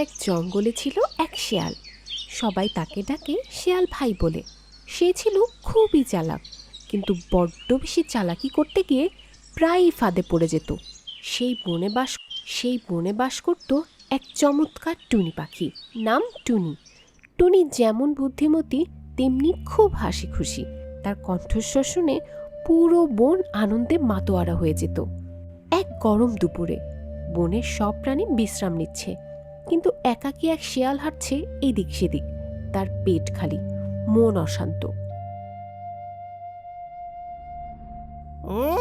এক জঙ্গলে ছিল এক শেয়াল। সবাই তাকে ডাকে শেয়াল ভাই বলে। সে ছিল খুবই চালাক, কিন্তু বড্ড বেশি চালাকি করতে গিয়ে প্রায়ই ফাঁদে পড়ে যেত। সেই বনে বাস করত এক চমৎকার টুনি পাখি, নাম টুনি। টুনি যেমন বুদ্ধিমতী তেমনি খুব হাসি খুশি। তার কণ্ঠস্বর শুনে পুরো বন আনন্দে মাতোয়ারা হয়ে যেত। এক গরম দুপুরে বনের সব প্রাণী বিশ্রাম নিচ্ছে, কিন্তু একাকী এক শেয়াল হাঁটছে এদিক সেদিক। তার পেট খালি, মন অশান্ত।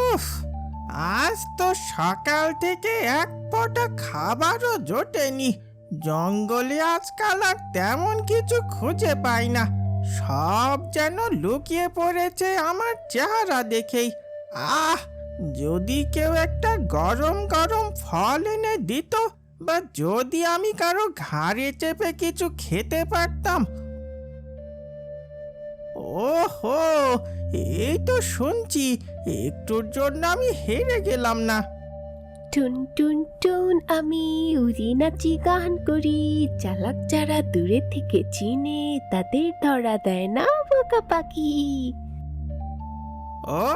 উফ, আজ তো সকাল থেকে এক ফোঁটা খাবারও জোটেনি। জঙ্গলে আজকাল আর তেমন কিছু খুঁজে পাই না। সব যেন লুকিয়ে পড়েছে আমার চেহারা দেখেই। আহ, যদি কেউ একটা গরম গরম ফল এনে দিত, বা যদি আমি কারো ঘাড়ে চেপে কিছু খেতে পারতাম। ওহো, এই তো শুনছি, একটুর জন্য আমি হেরে গেলাম না। টুন টুন টুন আমি উড়ি নাচি গান করি, চালাক যারা দূরে থেকে চিনে তাদের ধরা দেয় না বোকা পাখি। ও,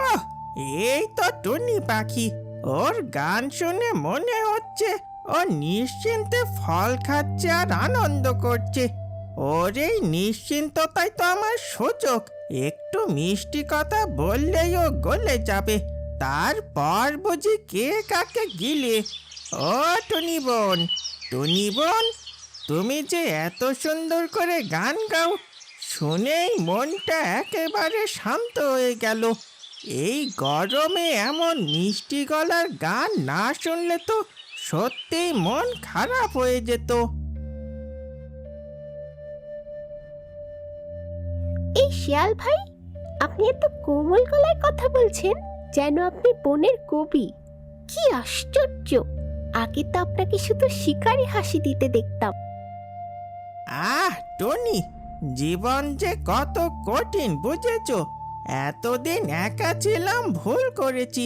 এই তো টুনি পাখি। ওর গান শুনে মনে হচ্ছে ও নিশ্চিন্তে ফল খাচ্ছে আর আনন্দ করছে। ওর এই নিশ্চিন্ততাই তো আমার সূচক। একটু মিষ্টি কথা বললেই ও গলে যাবে, তারপর বুঝি কে কাকে গিলে। ও টুনি বোন, টুনি বোন, তুমি যে এত সুন্দর করে গান গাও, শুনেই মনটা একেবারে শান্ত হয়ে গেল। এই গরমে এমন মিষ্টি গলার গান না শুনলে তো সত্যিই মন খারাপ হয়ে যেত। এই শিয়াল ভাই, আপনি এত কোমল গলায় কথা বলছেন যেন আপনি বনের কবি। কি আশ্চর্য! আগে তো আপনাকে শুধু শিকারি হাসি দিতে দেখতাম। আহ টনি, জীবন যে কত কঠিন বুঝেছো। এতদিন একা ছিলাম, ভুল করেছি।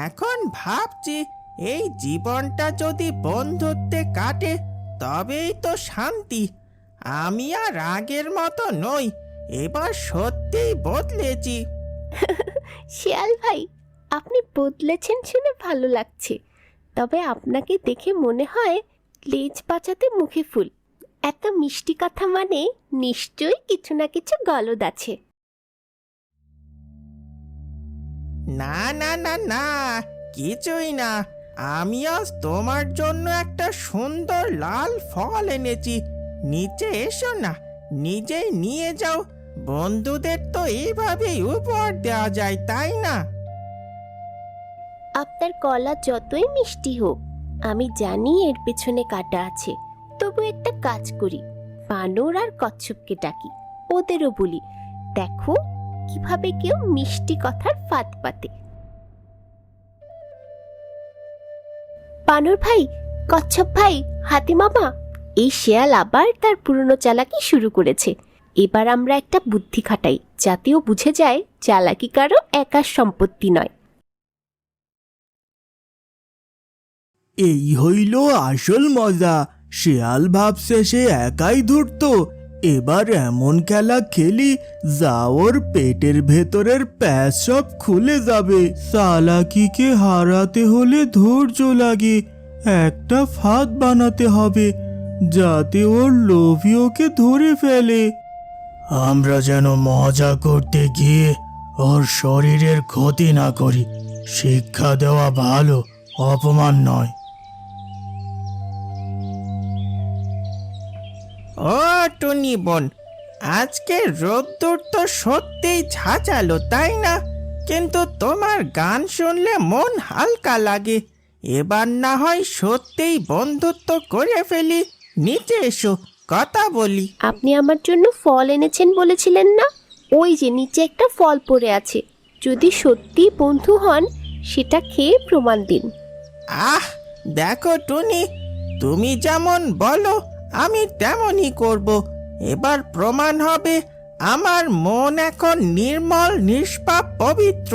এখন ভাবছি এই জীবনটা যদি বন্ধুত্বে কাটে তবেই তো শান্তি। আমি আর আগের মতো নই, এবার সত্যিই বদলেছি। শিয়াল ভাই, আপনি বদলেছেন শুনে ভালো লাগছে। তবে আপনাকে দেখে মনে হয় লেজ বাঁচাতে মুখে ফুল। এত মিষ্টি কথা মানে নিশ্চয়ই কিছু না কিছু গলদ আছে। না না না না, কিছুই না। আমি আজ তোমার জন্য একটা সুন্দর লাল ফল এনেছি। নিচে এসো না, নিজেই নিয়ে যাও। বন্ধুদের তো এইভাবেই উপহার দেওয়া যায়, তাই না? আপনার গলা যতই মিষ্টি হোক, আমি জানি এর পেছনে কাটা আছে। তবু একটা কাজ করি, বানর আর কচ্ছপকে ডাকি, ওদেরও বলি, দেখো কিভাবে কেউ মিষ্টি কথার ফাঁদ পাতে। বানর ভাই, কচ্ছপ ভাই, হাতি মামা, এই শেয়াল আবার তার পুরনো চালাকি শুরু করেছে। এবার আমরা একটা বুদ্ধি খাটাই, যাতে ও বুঝে যায় চালাকি কারো একার সম্পত্তি নয়। এই হইল আসল মজা। শেয়াল ভাবছে সে একাই ধরত। এবার এমন খেলা খেলি যা ওর পেটের ভেতরের প্যাঁচ সব খুলে যাবে। চালাকিকে হারাতে হলে ধৈর্য লাগে। একটা ফাঁদ বানাতে হবে যাতে ওর লোভী ওকে ধরে ফেলে। আমরা যেন মজা করতে গিয়ে ওর শরীরের ক্ষতি না করি। শিক্ষা দেওয়া ভালো, অপমান নয়। ও টুনি বোন, আজকে রোদ্দুর তো সত্যিই ঝাঁঝালো, তাই না? কিন্তু তোমার গান শুনলে মন হালকা লাগে। এবার না হয় সত্যিই বন্ধুত্ব করে ফেলি। নিচে এসো, কথা বলি। আপনি আমার জন্য ফল এনেছেন বলেছিলেন না? ওই যে নিচে একটা ফল পড়ে আছে। যদি সত্যি বন্ধু হন, সেটা খেয়ে প্রমাণ দিন। আহ, দেখো টুনি, তুমি যেমন বলো আমি তেমনই করব। এবার প্রমাণ হবে আমার মন এখন নির্মল, নিষ্পাপ, পবিত্র।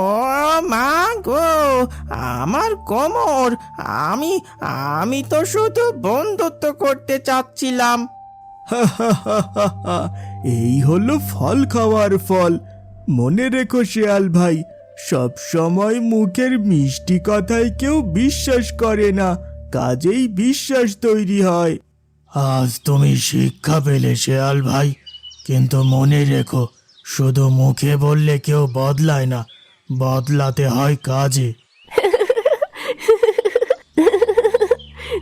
ও মা গো, আমার কোমর। আমি আমি তো শুধু বন্ধুত্ব করতে চাচ্ছিলাম। এই হলো ফল খাওয়ার ফল। মনে রেখো শেয়াল ভাই, সব সময় মুখের মিষ্টি কথায় কেউ বিশ্বাস করে না, কাজেই বিশ্বাস তৈরি হয়। আজ তুমি শিক্ষা পেলে শেয়াল ভাই, কিন্তু মনে রেখো, শুধু মুখে বললে কেউ বদলায় না, বদলাতে হয় কাজে।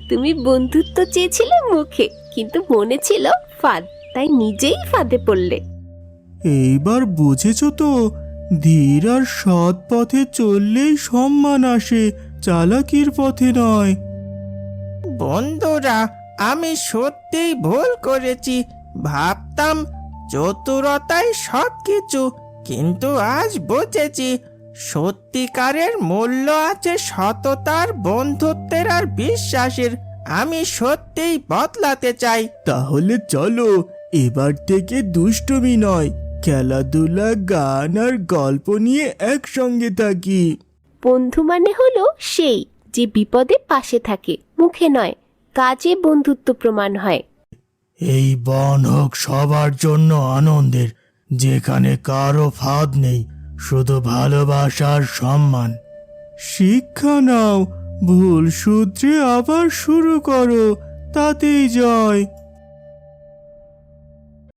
তুমি বন্ধুত্ব চেয়েছিলে মুখে, কিন্তু মনে ছিল ফাঁদ, তাই নিজেই ফাঁদে পড়লে। এইবার বুঝেছো তো, ধীর আর সৎ পথে চললেই সম্মান আসে, চালাকির পথে নয়। বন্ধুরা, আমি সত্যিই ভুল করেছি। ভাবতাম চতুরতাই সব কিছু, কিন্তু আজ বুঝেছি সত্যিকারের মূল্য আছে সততার, বন্ধুত্বের আর বিশ্বাসের। আমি সত্যিই বদলাতে চাই। তাহলে চলো, এবার থেকে দুষ্টুমি নয়, খেলাধুলা, গান আর গল্প নিয়ে একসঙ্গে থাকি। বন্ধু মানে হলো সেই যে বিপদে পাশে থাকে, মুখে নয়, কাজে বন্ধুত্ব প্রমাণ হয়। এই বন হোক সবার জন্য আনন্দের, যেখানে কারো ফাঁদ নেই, শুধু ভালোবাসার সম্মান। শিক্ষা নাও, ভুল সূত্রে আবার শুরু করো, তাতেই জয়।